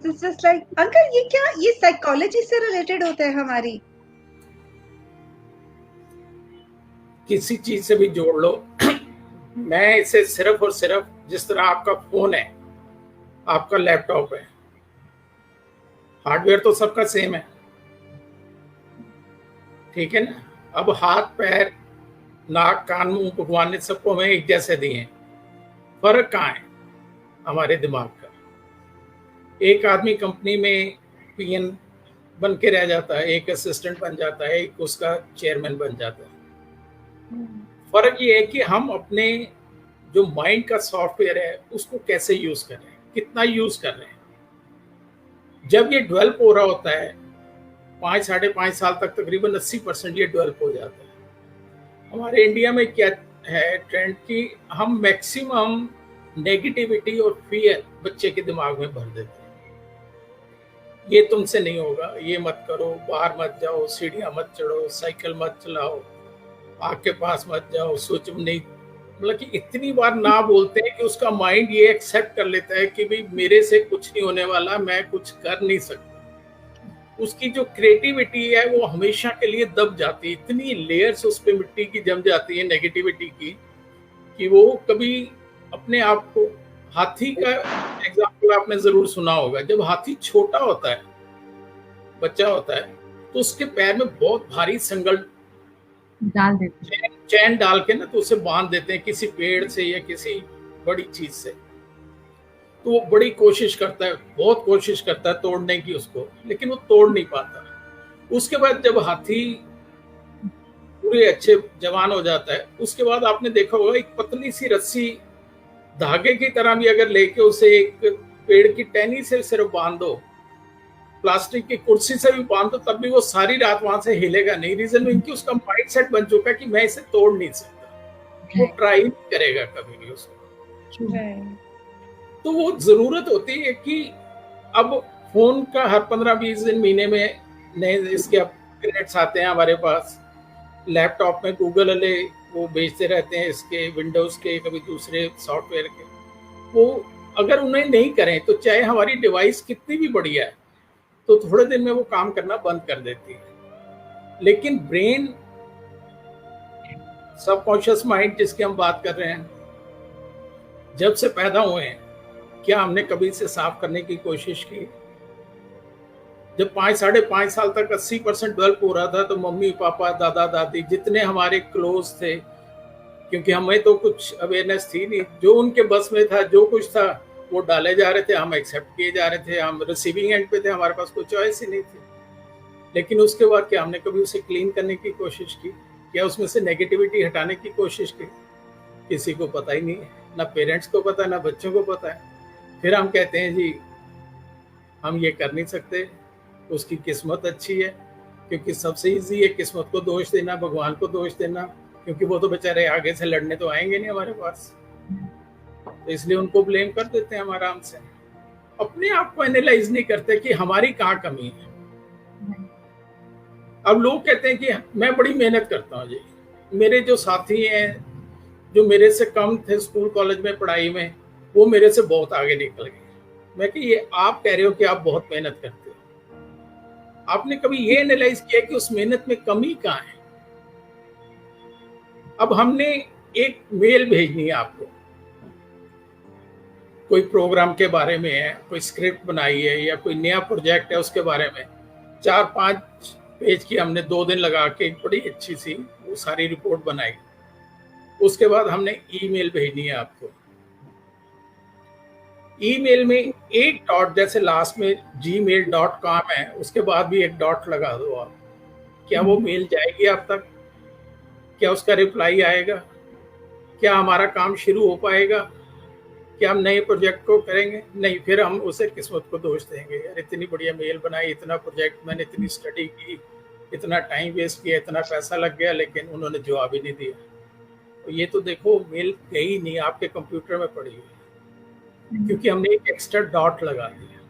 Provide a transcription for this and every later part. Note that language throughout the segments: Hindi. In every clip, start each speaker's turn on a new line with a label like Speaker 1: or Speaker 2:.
Speaker 1: It's just like, अंकल ये क्या, ये साइकोलॉजी से रिलेटेड होता है हमारी?
Speaker 2: किसी चीज से भी जोड़ लो। मैं इसे सिर्फ और सिर्फ, जिस तरह आपका फोन है, आपका लैपटॉप है, हार्डवेयर तो सबका सेम है, ठीक है ना। अब हाथ पैर नाक कान मुंह भगवान ने सबको हमें एक जैसे दिए हैं, फर्क कहाँ है? हमारे दिमाग का। एक आदमी कंपनी में पीएन बन के रह जाता है, एक असिस्टेंट बन जाता है, एक उसका चेयरमैन बन जाता है। फर्क ये है कि हम अपने जो माइंड का सॉफ्टवेयर है उसको कैसे यूज कर रहे हैं, कितना यूज कर रहे हैं। जब ये डेवलप हो रहा होता है 5-5.5 साल तक, तकरीबन 80% ये डेवलप हो जाता है। हमारे इंडिया में क्या है ट्रेंड कि हम मैक्सिमम नेगेटिविटी और फियर बच्चे के दिमाग में भर देते हैं। ये तुमसे नहीं होगा, ये मत करो, बाहर मत जाओ, सीढ़ियां मत चढ़ो, साइकिल मत चलाओ, आग के पास मत जाओ, स्विच नहीं, मतलब कि इतनी बार ना बोलते हैं कि उसका माइंड ये एक्सेप्ट कर लेता है कि भाई मेरे से कुछ नहीं होने वाला, मैं कुछ कर नहीं सकता। उसकी जो क्रिएटिविटी है वो हमेशा के लिए दब जाती है। इतनी लेयर्स उस पे मिट्टी की जम जाती है नेगेटिविटी की कि वो कभी अपने आप को, हाथी का एग्जाम्पल आपने जरूर सुना होगा। जब हाथी छोटा होता है, बच्चा होता है, तो उसके पैर में बहुत भारी संगल
Speaker 3: डाल देते हैं,
Speaker 2: चैन डाल के ना, तो उसे बांध देते हैं किसी पेड़ से या किसी बड़ी चीज से। तो वो बड़ी कोशिश करता है, बहुत कोशिश करता है तोड़ने की उसको, लेकिन वो तोड़ नहीं पाता। उसके बाद जब हाथी पूरे अच्छे जवान हो जाता है, उसके बाद आपने देखा होगा एक पतली सी रस्सी धागे की तरह भी अगर लेके उसे एक पेड़ की टहनी से सिर्फ बांध दो, प्लास्टिक की कुर्सी से भी बांध दो, तब भी वो सारी रात वहां से हिलेगा नहीं। रीजन इनकी उसका माइंड सेट बन चुका है कि मैं इसे तोड़ नहीं सकता, वो ट्राई नहीं करेगा कभी भी उसको। तो वो जरूरत होती है कि अब फोन का हर 15-20 दिन महीने में नए इसके अपग्रेड्स आते हैं हमारे पास। लैपटॉप में गूगल वाले वो बेचते रहते हैं इसके, विंडोज के, कभी दूसरे सॉफ्टवेयर के। वो अगर उन्हें नहीं करें तो चाहे हमारी डिवाइस कितनी भी बढ़िया है, तो थोड़े दिन में वो काम करना बंद कर देती है। लेकिन ब्रेन, सबकॉन्शियस माइंड जिसकी हम बात कर रहे हैं, जब से पैदा हुए हैं, क्या हमने कभी इसे साफ करने की कोशिश की? जब 5-5.5 साल तक 80% डेवलप हो रहा था, तो मम्मी पापा दादा दादी जितने हमारे क्लोज थे, क्योंकि हमें तो कुछ अवेयरनेस थी नहीं, जो उनके बस में था, जो कुछ था वो डाले जा रहे थे, हम एक्सेप्ट किए जा रहे थे, हम रिसीविंग एंड पे थे, हमारे पास कोई चॉइस ही नहीं थी। लेकिन उसके बाद क्या हमने कभी उसे क्लीन करने की कोशिश की? क्या उसमें से नेगेटिविटी हटाने की कोशिश की? किसी को पता ही नहीं है, ना पेरेंट्स को पता है, ना बच्चों को पता है। फिर हम कहते हैं जी हम ये कर नहीं सकते, उसकी किस्मत अच्छी है, क्योंकि सबसे इजी है किस्मत को दोष देना, भगवान को दोष देना, क्योंकि वो तो बेचारे आगे से लड़ने तो आएंगे नहीं हमारे पास, तो इसलिए उनको ब्लेम कर देते हैं हम आराम से। अपने आप को एनालाइज नहीं करते कि हमारी कहाँ कमी है। अब लोग कहते हैं कि मैं बड़ी मेहनत करता हूँ जी, मेरे जो साथी हैं जो मेरे से कम थे स्कूल कॉलेज में पढ़ाई में, वो मेरे से बहुत आगे निकल गए। मैं कि ये आप कह रहे हो कि आप बहुत मेहनत करते हो, आपने कभी ये एनालाइज किया कि उस मेहनत में कमी कहाँ है? अब हमने एक मेल भेजनी है आपको, कोई प्रोग्राम के बारे में है, कोई स्क्रिप्ट बनाई है, या कोई नया प्रोजेक्ट है, उसके बारे में 4-5 पेज की हमने 2 दिन लगा के एक बड़ी अच्छी सी वो सारी रिपोर्ट बनाई। उसके बाद हमने ईमेल भेजनी है आपको। ईमेल में एक डॉट, जैसे लास्ट में gmail.com है, उसके बाद भी एक डॉट लगा दो आप। क्या वो मेल जाएगी आप तक? क्या उसका रिप्लाई आएगा? क्या हमारा काम शुरू हो पाएगा? क्या हम नए प्रोजेक्ट को करेंगे? नहीं, फिर हम उसे किस्मत को दोष देंगे, यार इतनी बढ़िया मेल बनाई, इतना प्रोजेक्ट मैंने, इतनी स्टडी की, इतना टाइम वेस्ट किया, इतना पैसा लग गया, लेकिन उन्होंने जवाब ही नहीं दिया। तो ये तो देखो मेल गई नहीं, आपके कंप्यूटर में पड़ी हुई है, क्योंकि हमने एक एक्स्ट्रा डॉट लगा दिया।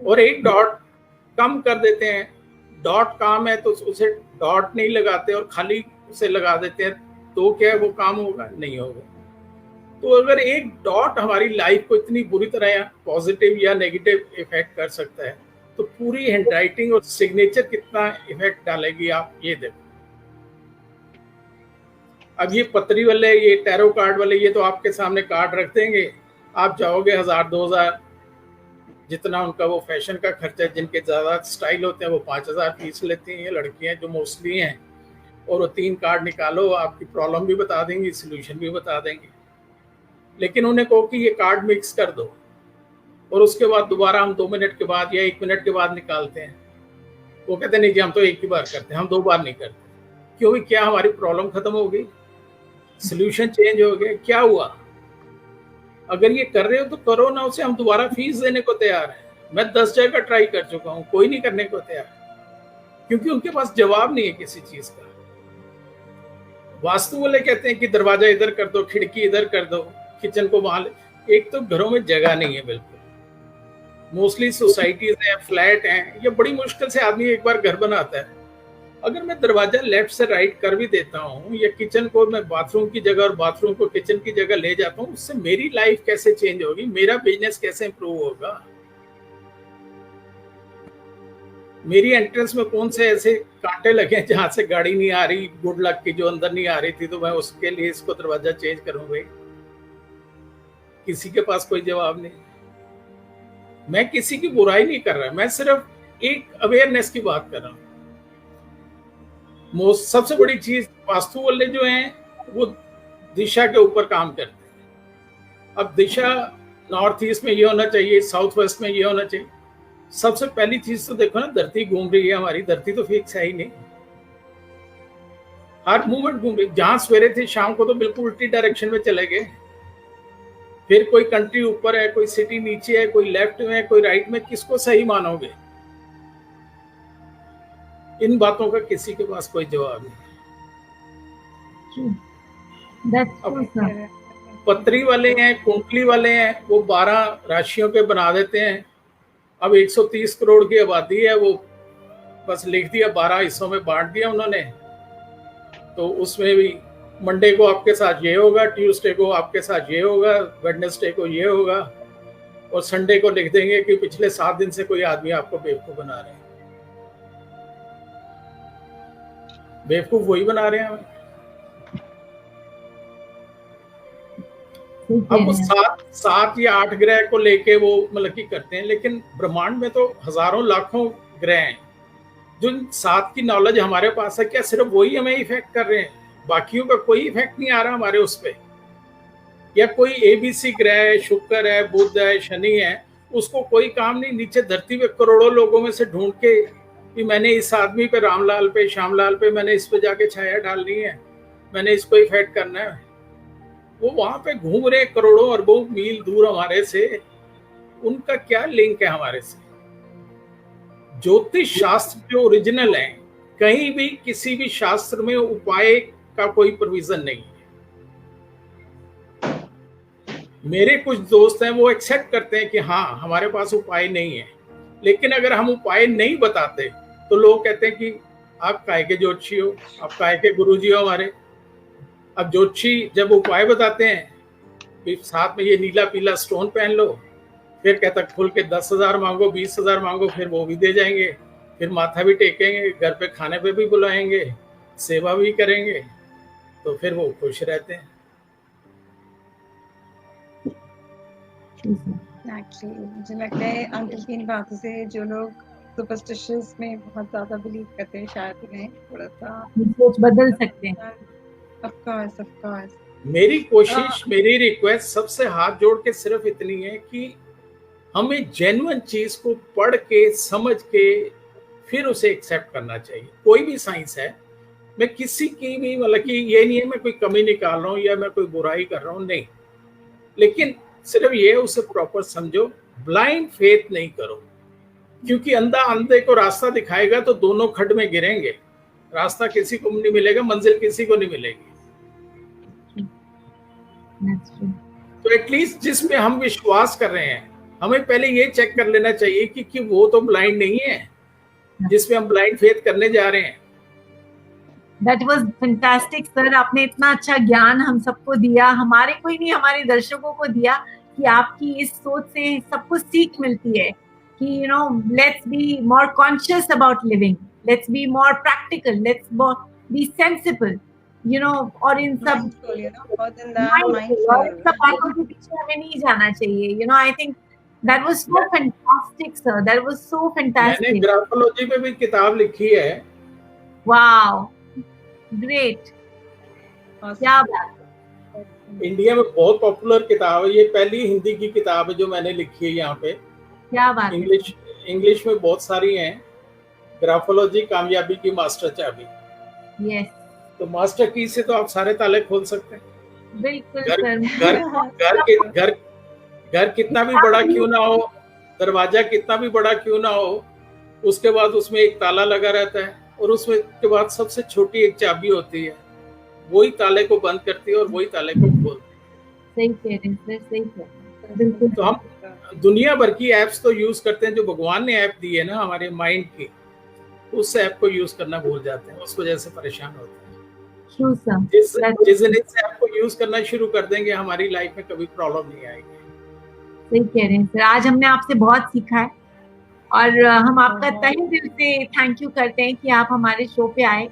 Speaker 2: और एक डॉट कम कर देते हैं, डॉट काम है तो उसे डॉट नहीं लगाते और खाली उसे लगा देते हैं, तो क्या वो काम होगा? नहीं होगा। तो अगर एक डॉट हमारी लाइफ को इतनी बुरी तरह पॉजिटिव या नेगेटिव इफेक्ट कर सकता है, तो पूरी हैंडराइटिंग और सिग्नेचर कितना इफेक्ट डालेगी आप ये देखो। अब ये पतरी वाले, ये टैरो कार्ड वाले, ये तो आपके सामने कार्ड रख देंगे, आप जाओगे 1000-2000, जितना उनका वो फैशन का खर्चा है, जिनके ज़्यादा स्टाइल होते हैं वो 5000 फीस लेती हैं, ये लड़कियां जो मोस्टली हैं, और वो 3 कार्ड निकालो, आपकी प्रॉब्लम भी बता देंगी, सोल्यूशन भी बता देंगे। लेकिन उन्हें कहो कि ये कार्ड मिक्स कर दो, और उसके बाद दोबारा हम 2 मिनट के बाद या 1 मिनट के बाद निकालते हैं, वो कहते नहीं जी हम तो एक ही बार करते हैं, हम 2 बार नहीं करते। क्योंकि क्या हमारी प्रॉब्लम खत्म हो गई, सोल्यूशन चेंज हो गया, क्या हुआ? अगर ये कर रहे हो तो करो ना उसे, हम दोबारा फीस देने को तैयार हैं। मैं 10 जगह ट्राई कर चुका हूँ, कोई नहीं करने को तैयार, क्योंकि उनके पास जवाब नहीं है किसी चीज का। वास्तु वाले कहते हैं कि दरवाजा इधर कर दो, खिड़की इधर कर दो, किचन को वहां। एक तो घरों में जगह नहीं है बिल्कुल, मोस्टली सोसाइटीज हैं, फ्लैट हैं, ये बड़ी मुश्किल से आदमी एक बार घर बनाता है। अगर मैं दरवाजा लेफ्ट से राइट कर भी देता हूँ, या किचन को मैं बाथरूम की जगह और बाथरूम को किचन की जगह ले जाता हूँ, उससे मेरी लाइफ कैसे चेंज होगी, मेरा बिजनेस कैसे इंप्रूव होगा, मेरी एंट्रेंस में कौन से ऐसे कांटे लगे जहां से गाड़ी नहीं आ रही, गुड लक की जो अंदर नहीं आ रही थी, तो मैं उसके लिए इसको दरवाजा चेंज करूं भाई? किसी के पास कोई जवाब नहीं। मैं किसी की बुराई नहीं कर रहा, मैं सिर्फ एक अवेयरनेस की बात कर रहा हूं। सबसे बड़ी चीज, वास्तु वाले जो हैं वो दिशा के ऊपर काम करते हैं। अब दिशा नॉर्थ ईस्ट में ये होना चाहिए, साउथ वेस्ट में ये होना चाहिए। सबसे पहली चीज तो देखो ना, धरती घूम रही है हमारी, धरती तो फिक्स है ही नहीं, हर मूवमेंट घूम रही। जहां सवेरे थे शाम को तो बिल्कुल उल्टी डायरेक्शन में चले गए। फिर कोई कंट्री ऊपर है, कोई सिटी नीचे है, कोई लेफ्ट में है, कोई राइट में, किसको सही मानोगे? इन बातों का किसी के पास कोई जवाब नहीं। पत्री वाले हैं, कुंडली वाले हैं, वो 12 राशियों के बना देते हैं। अब 130 करोड़ की आबादी है, वो बस लिख दिया, 12 हिस्सों में बांट दिया उन्होंने। तो उसमें भी मंडे को आपके साथ ये होगा, ट्यूसडे को आपके साथ ये होगा, वेडनेसडे को ये होगा, और संडे को लिख देंगे कि पिछले 7 दिन से कोई आदमी आपको बेवकूफ बना रहे हैं। बेवकूफ वही बना रहे हैं हमें। अब वो 7 या 8 ग्रह को लेके वो मतलब की करते हैं, लेकिन ब्रह्मांड में तो हजारों लाखों ग्रह हैं। जो 7 की नॉलेज हमारे पास है, क्या सिर्फ वही हमें इफेक्ट कर रहे हैं? बाकियों का कोई इफेक्ट नहीं आ रहा हमारे उस पे? या कोई ABC ग्रह है, शुक्र है, बुध है, शनि है, उसको कोई काम नहीं? नीचे धरती पे करोड़ों लोगों में से ढूंढ के कि मैंने इस आदमी पे, रामलाल पे, श्यामलाल पे, मैंने इस पे जाके छाया डालनी है, मैंने इसको इफेक्ट करना है। वो वहां पे घूम रहे करोड़ों अरबों मील दूर हमारे से, उनका क्या लिंक है हमारे से? ज्योतिष शास्त्र जो ओरिजिनल है, कहीं भी किसी भी शास्त्र में उपाय का कोई प्रोविजन नहीं है। मेरे कुछ दोस्त हैं, वो एक्सेप्ट करते हैं कि हाँ हमारे पास उपाय नहीं है, लेकिन अगर हम उपाय नहीं बताते तो लोग कहते हैं कि आप काहे के ज्योतिषी हो, आप काहे के गुरुजी हो हमारे। अब ज्योतिषी जब उपाय बताते हैं कि साथ में ये नीला पीला स्टोन पहन लो, फिर कहता खुल के 10,000 मांगो, 20,000 मांगो, फिर वो भी दे जाएंगे, फिर माथा भी टेकेंगे, घर पे खाने पे भी बुलाएंगे, सेवा भी करेंगे, तो फिर वो खुश रहते हैं।
Speaker 1: मुझे लगता है अंकल की इन बातों से जो लोग सुपरस्टिशियस में बहुत ज्यादा बिलीव करते हैं, शायद उन्हें थोड़ा सा
Speaker 3: सोच बदल सकते हैं।
Speaker 1: ऑफ कोर्स
Speaker 2: मेरी कोशिश, मेरी रिक्वेस्ट सबसे हाथ जोड़ के सिर्फ इतनी है कि हमें जेन्युइन चीज को पढ़ के, समझ के, फिर उसे एक्सेप्ट करना चाहिए। कोई भी साइंस है, मैं किसी की भी मतलब कि ये नहीं है मैं कोई कमी निकाल रहा हूँ या मैं कोई बुराई कर रहा हूँ, नहीं, लेकिन सिर्फ ये उसे प्रॉपर समझो, ब्लाइंड फेथ नहीं करो, क्योंकि अंधा अंधे को रास्ता दिखाएगा तो दोनों खड्ड में गिरेंगे, रास्ता किसी को नहीं मिलेगा, मंजिल किसी को नहीं मिलेगी। तो एटलीस्ट जिसमें हम विश्वास कर रहे हैं, हमें पहले ये चेक कर लेना चाहिए कि वो तो ब्लाइंड नहीं है जिसमें हम ब्लाइंड फेथ करने जा रहे हैं।
Speaker 3: That was fantastic, sir. आपने इतना अच्छा ज्ञान हम सबको दिया, हमारे कोई नहीं, हमारे दर्शकों को दिया कि आपकी इस सोच से सबको सीख मिलती है कि let's be more conscious about living, let's be more practical, let's be sensible, और इन सब
Speaker 1: mindful, more than that,
Speaker 3: और इन सब बातों के पीछे हमें नहीं जाना चाहिए. I think that was so fantastic, sir. That was so fantastic.
Speaker 2: मैंने ग्राफोलॉजी पे भी किताब लिखी है.
Speaker 3: Wow. ग्रेट. क्या बात है.
Speaker 2: इंडिया में बहुत पॉपुलर किताब है, ये पहली हिंदी की किताब है जो मैंने लिखी है यहाँ पे.
Speaker 3: क्या बात.
Speaker 2: इंग्लिश में बहुत सारी हैं. ग्राफोलॉजी कामयाबी की मास्टर चाबी.
Speaker 3: यस.
Speaker 2: तो मास्टर की से तो आप सारे ताले खोल सकते हैं.
Speaker 3: बिल्कुल
Speaker 2: सर. घर कितना भी बड़ा क्यों ना हो, दरवाजा कितना भी बड़ा क्यों ना हो, उसके बाद उसमें एक ताला लगा रहता है और उसमें के बाद सबसे छोटी एक चाबी होती है, वही ताले को बंद करती है और वही ताले को खोलती है.
Speaker 3: सही कह रहे हैं सर, सही कह रहे हैं. बिल्कुल.
Speaker 2: तो हम दुनिया भर की एप्स तो यूज करते हैं, जो भगवान ने ऐप दी है ना हमारे माइंड की, उस ऐप को यूज करना भूल जाते हैं, उस वजह से परेशान होते हैं. जिस दिन इस ऐप को यूज करना शुरू कर देंगे, हमारी लाइफ में कभी प्रॉब्लम नहीं आएगी.
Speaker 3: सही कह रहे हैं सर. आज हमने आपसे बहुत सीखा है और हम आपका तहे दिल से थैंक यू करते हैं कि आप हमारे शो पे आए.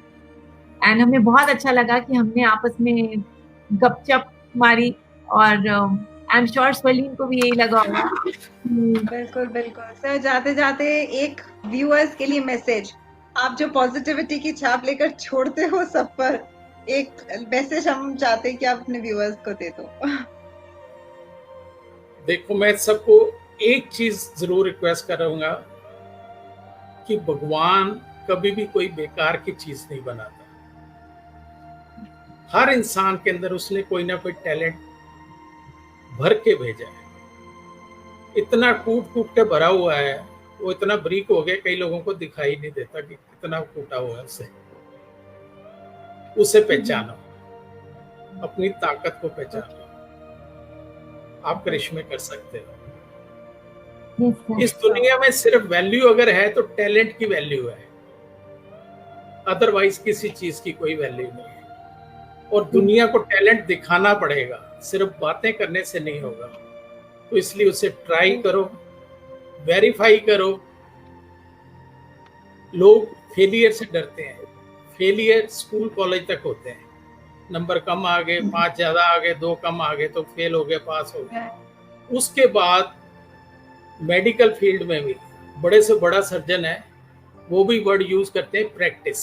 Speaker 3: एंड हमें बहुत अच्छा लगा कि हमने आपस में गपशप मारी और आई एम श्योर स्वलीन को भी यही लगा होगा.
Speaker 1: बिल्कुल बिल्कुल सर. जाते जाते एक व्यूअर्स के लिए मैसेज, आप जो पॉजिटिविटी की छाप लेकर छोड़ते हो सब पर, एक मैसेज हम चाहते हैं कि आप अपने व्यूअर्स को दे दो.
Speaker 2: देखो, मैं सबको एक चीज जरूर रिक्वेस्ट करूंगा कि भगवान कभी भी कोई बेकार की चीज नहीं बनाता. हर इंसान के अंदर उसने कोई ना कोई टैलेंट भर के भेजा है. इतना टूट के भरा हुआ है, वो इतना ब्रीक हो गया, कई लोगों को दिखाई नहीं देता कि कितना टूटा हुआ है. उसे पहचानो, अपनी ताकत को पहचानो. आप करिश्मे कर सकते हो. इस दुनिया में सिर्फ वैल्यू अगर है तो टैलेंट की वैल्यू है, अदरवाइज किसी चीज की कोई वैल्यू नहीं है. और दुनिया को टैलेंट दिखाना पड़ेगा, सिर्फ बातें करने से नहीं होगा. तो इसलिए उसे ट्राई करो, वेरीफाई करो. लोग फेलियर से डरते हैं. फेलियर स्कूल कॉलेज तक होते हैं. नंबर कम आ गए, 5 ज्यादा आ गए, 2 कम आ गए तो फेल हो गए, पास हो गए. उसके बाद मेडिकल फील्ड में भी बड़े से बड़ा सर्जन है, वो भी वर्ड यूज करते हैं प्रैक्टिस.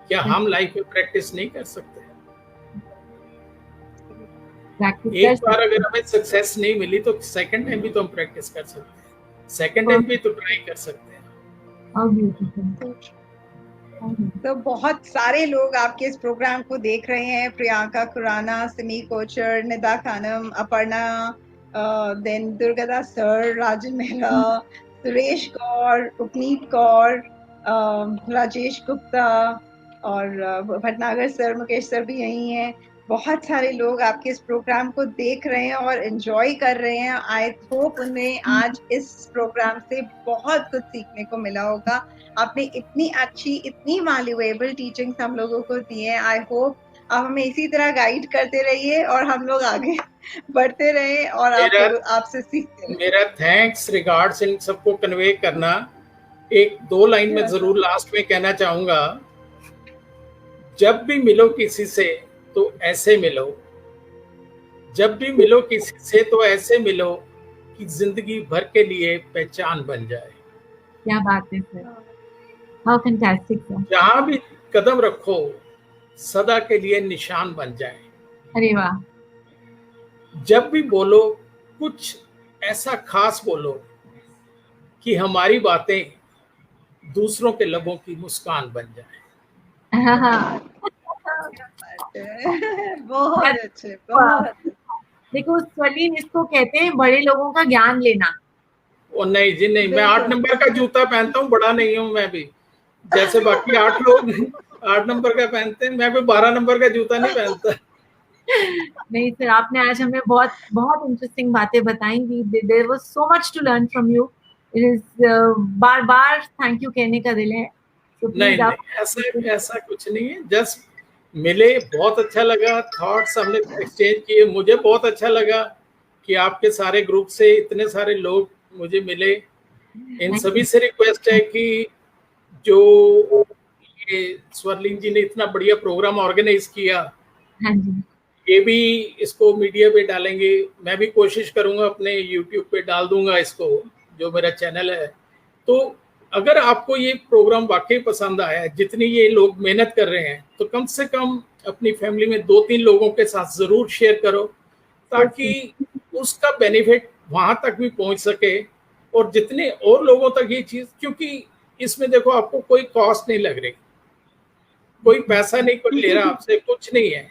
Speaker 2: क्या हम लाइफ में प्रैक्टिस नहीं कर सकते? एक बार अगर हमें सक्सेस नहीं मिली तो सेकंड टाइम भी तो हम प्रैक्टिस कर सकते हैं, सेकंड टाइम भी तो ट्राई कर सकते हैं.
Speaker 1: तो बहुत सारे लोग आपके इस प्रोग्राम को देख रहे हैं. प्रियंका खुराना, सिमी कोचर, निदा खानम, अपर्णा, देन दुर्गादास सर, राजन मेहरा, सुरेश कौर, उपनीत कौर, राजेश गुप्ता और भटनागर सर, मुकेश सर भी यही हैं. बहुत सारे लोग आपके इस प्रोग्राम को देख रहे हैं और एंजॉय कर रहे हैं. आई होप उन्हें आज इस प्रोग्राम से बहुत कुछ सीखने को मिला होगा. आपने इतनी अच्छी, इतनी वैल्यूएबल टीचिंग्स हम लोगों को दी है. आई होप आप हमें इसी तरह गाइड करते रहिए और हम लोग आगे बढ़ते रहे और आपसे सीखते रहे.
Speaker 2: मेरा थैंक्स, रिगार्ड्स इन सबको कन्वे करना. 1-2 लाइन में जरूर लास्ट में कहना चाहूंगा, जब भी मिलो किसी से तो ऐसे मिलो, जब भी मिलो किसी से तो ऐसे मिलो कि जिंदगी भर के लिए पहचान बन जाए.
Speaker 3: क्या बात है सर, हाउ फैंटास्टिक सर.
Speaker 2: जहां भी कदम रखो सदा के लिए निशान बन जाए.
Speaker 3: अरे वाह.
Speaker 2: जब भी बोलो कुछ ऐसा खास बोलो कि हमारी बातें दूसरों के लबों की मुस्कान बन जाए.
Speaker 1: बहुत अच्छे, बहुत.
Speaker 3: देखो स्वलीन, इसको कहते हैं बड़े लोगों का ज्ञान लेना.
Speaker 2: ओ नहीं जी नहीं, मैं 8 नंबर का जूता पहनता हूँ, बड़ा नहीं हूँ मैं भी. जैसे बाकी 8 लोग 8 नंबर का पहनते हैं, मैं भी 12 नंबर का जूता नहीं पहनता.
Speaker 3: नहीं सर, आपने आज हमें बहुत बहुत इंटरेस्टिंग बातें बताई. There was so much to learn from you. It is बार बार थैंक यू कहने का दिल है. So
Speaker 2: नहीं
Speaker 3: please आप
Speaker 2: नहीं, ऐसा कुछ नहीं है, जस्ट मिले, बहुत अच्छा लगा, थॉट्स हमने एक्सचेंज किए, मुझे बहुत अच्छा लगा कि आपके सारे ग्रुप से इतने सारे लोग मुझे मिले। इन सभी से रिक्वेस्ट है कि जो ये स्वर्लिंग जी ने इतना बढ़िया प्रोग्राम ऑर्गेनाइज किया,
Speaker 3: हाँ जी,
Speaker 2: ये भी इसको मीडिया पे डालेंगे, मैं भी कोशिश करूंगा अपने यूट्यूब पे डाल दूंगा इसको, जो मेरा चैनल है। तो अगर आपको ये प्रोग्राम वाकई पसंद आया, जितनी ये लोग मेहनत कर रहे हैं, तो कम से कम अपनी फैमिली में 2-3 लोगों के साथ जरूर शेयर करो, ताकि उसका बेनिफिट वहां तक भी पहुंच सके और जितने और लोगों तक ये चीज, क्योंकि इसमें देखो आपको कोई कॉस्ट नहीं लग रही, कोई पैसा नहीं कोई ले रहा आपसे, कुछ नहीं है,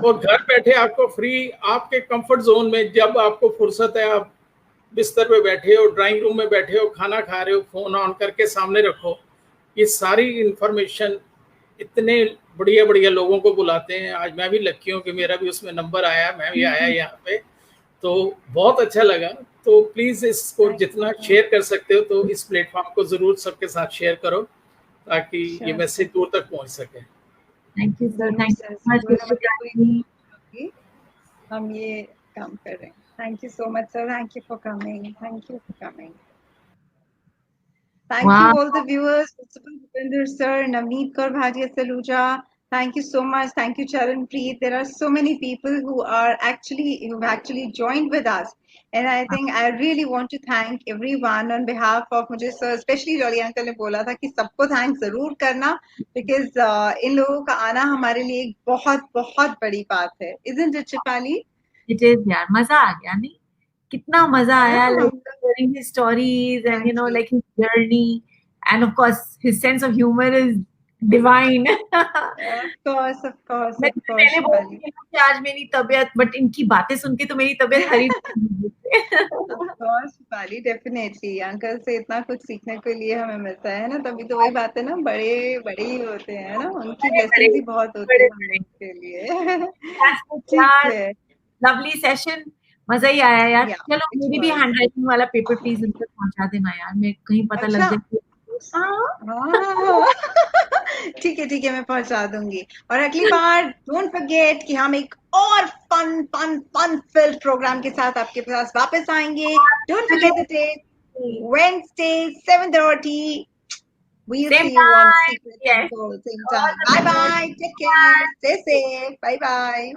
Speaker 2: और घर बैठे आपको फ्री, आपके कंफर्ट जोन में जब आपको फुर्सत है, आप बिस्तर पे बैठे हो, ड्राइंग रूम में बैठे हो, खाना खा रहे हो, फोन ऑन करके सामने रखो, ये सारी इंफॉर्मेशन इतने बढ़िया बढ़िया लोगों को बुलाते हैं। आज मैं भी लकी हूँ कि मेरा भी उसमें नंबर आया, मैं भी आया यहाँ पे, तो बहुत अच्छा लगा। तो प्लीज इसको जितना शेयर कर सकते हो तो इस प्लेटफॉर्म को जरूर सबके साथ शेयर करो, ताकि ये मैसेज दूर तक पहुंच सके।
Speaker 3: Thank you sir, thank you,
Speaker 1: हम ये काम कर रहे हैं। Thank you so much, sir. Thank you for coming. Thank you for coming. Thank you all the viewers. Bhupinder sir, Navneet Kaur Bhatia Saluja. Thank you so much. Thank you, Charan Preet. There are so many people who have actually joined with us, and I think I really want to thank everyone on behalf of मुझे sir, especially Jolly uncle ने बोला था कि सबको thanks जरूर करना, because इन लोगों का आना हमारे लिए एक बहुत बहुत बड़ी बात है, isn't it, Shefali?
Speaker 3: It is यार, मजा आ गया नहीं, कितना मजा आया, like hearing his stories and you know like his journey, and of course his sense of humor is divine.
Speaker 1: Of course.
Speaker 3: मैं पहले बोलती थी कि आज मेरी तबीयत, बट इनकी बातें सुन के तो मेरी तबीयत हरी।
Speaker 1: Of course, Shefali, definitely. Uncle से इतना कुछ सीखने के लिए हमें मिलता है ना, तभी तो वही बात है ना, बड़े बड़े ही होते हैं ना, उनकी ब्लेसिंग्स ही बहुत होती है हम लोग के लिए। ठीक है,
Speaker 3: लवली सेशन, मजा ही आया यार।
Speaker 1: Yeah,
Speaker 3: चलो
Speaker 1: it
Speaker 3: मेरी भी
Speaker 1: was.
Speaker 3: हैंडराइटिंग वाला पेपर प्लीज उन तक पहुंचा देना यार, मैं कहीं पता लग
Speaker 1: अच्छा,
Speaker 3: जाए।
Speaker 1: ठीक है, मैं पहुंचा दूंगी। और अगली बार डोंट फॉरगेट कि हम एक और फन फिल्ड प्रोग्राम के साथ आपके पास वापस आएंगे। Don't forget the date, Wednesday 7:30. We'll
Speaker 3: Same
Speaker 1: see you on
Speaker 3: time.
Speaker 1: Secret
Speaker 3: Yes.
Speaker 1: Info, same time. Bye. Take care. Stay safe. Bye.
Speaker 3: Bye.